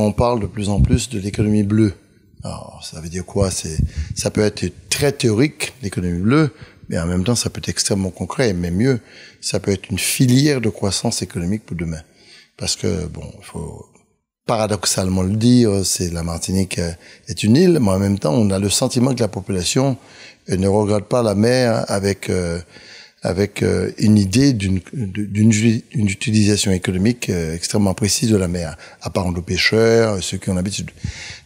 qu'on parle de plus en plus de l'économie bleue. Alors, ça veut dire quoi? Ça peut être très théorique, l'économie bleue, mais en même temps, ça peut être extrêmement concret, mais mieux, ça peut être une filière de croissance économique pour demain. Parce que, bon, il faut paradoxalement le dire, la Martinique est une île, mais en même temps, on a le sentiment que la population ne regarde pas la mer avec une idée d'une utilisation économique extrêmement précise de la mer, à part nos pêcheurs, ceux qui ont l'habitude.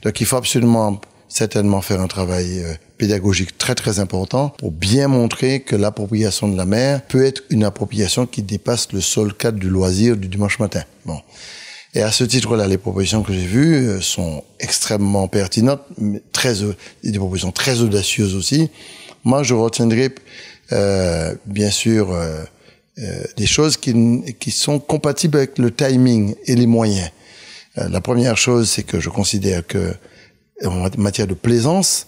Donc il faut absolument, certainement faire un travail pédagogique très très important pour bien montrer que l'appropriation de la mer peut être une appropriation qui dépasse le seul cadre du loisir du dimanche matin. Bon. Et à ce titre-là, les propositions que j'ai vues sont extrêmement pertinentes, mais des propositions très audacieuses aussi. Moi, je retiendrai bien sûr des choses qui sont compatibles avec le timing et les moyens. La première chose, c'est que je considère que en matière de plaisance,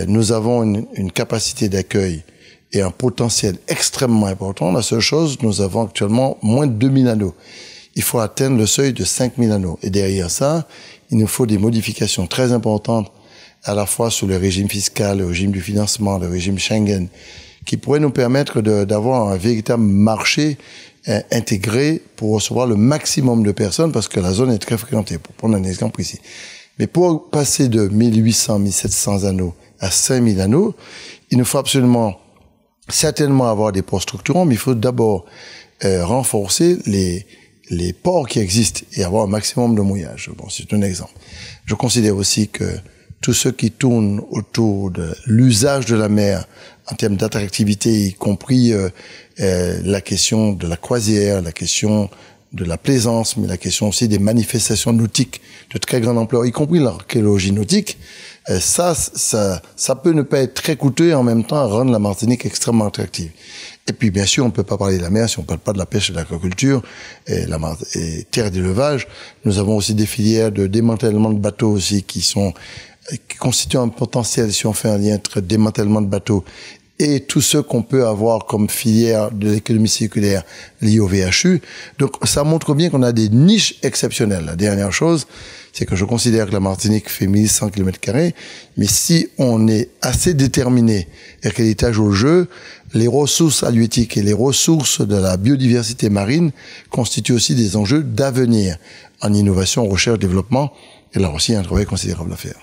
nous avons une capacité d'accueil et un potentiel extrêmement important. La seule chose, nous avons actuellement moins de 2000 anneaux. Il faut atteindre le seuil de 5000 anneaux. Et derrière ça, il nous faut des modifications très importantes, à la fois sur le régime fiscal, le régime du financement, le régime Schengen, qui pourraient nous permettre d'avoir un véritable marché intégré pour recevoir le maximum de personnes, parce que la zone est très fréquentée, pour prendre un exemple ici. Mais pour passer de 1800, 1700 anneaux à 5000 anneaux, il nous faut absolument, certainement avoir des ports structurants, mais il faut d'abord renforcer les ports qui existent et avoir un maximum de mouillage. Bon, c'est un exemple. Je considère aussi que tout ce qui tourne autour de l'usage de la mer en termes d'attractivité, y compris la question de la croisière, la question de la plaisance, mais la question aussi des manifestations nautiques de très grande ampleur, y compris l'archéologie nautique, ça peut ne pas être très coûteux et en même temps rendre la Martinique extrêmement attractive. Et puis, bien sûr, on ne peut pas parler de la mer si on ne parle pas de la pêche et de l'aquaculture et terre d'élevage. Nous avons aussi des filières de démantèlement de bateaux aussi qui constituent un potentiel, si on fait un lien entre démantèlement de bateaux et tout ce qu'on peut avoir comme filière de l'économie circulaire liée au VHU. Donc, ça montre bien qu'on a des niches exceptionnelles. La dernière chose, c'est que je considère que la Martinique fait 1100 km², mais si on est assez déterminé et qu'elle est à jouer au jeu, les ressources halieutiques et les ressources de la biodiversité marine constituent aussi des enjeux d'avenir en innovation, recherche, développement. Et là aussi, il y a un travail considérable à faire.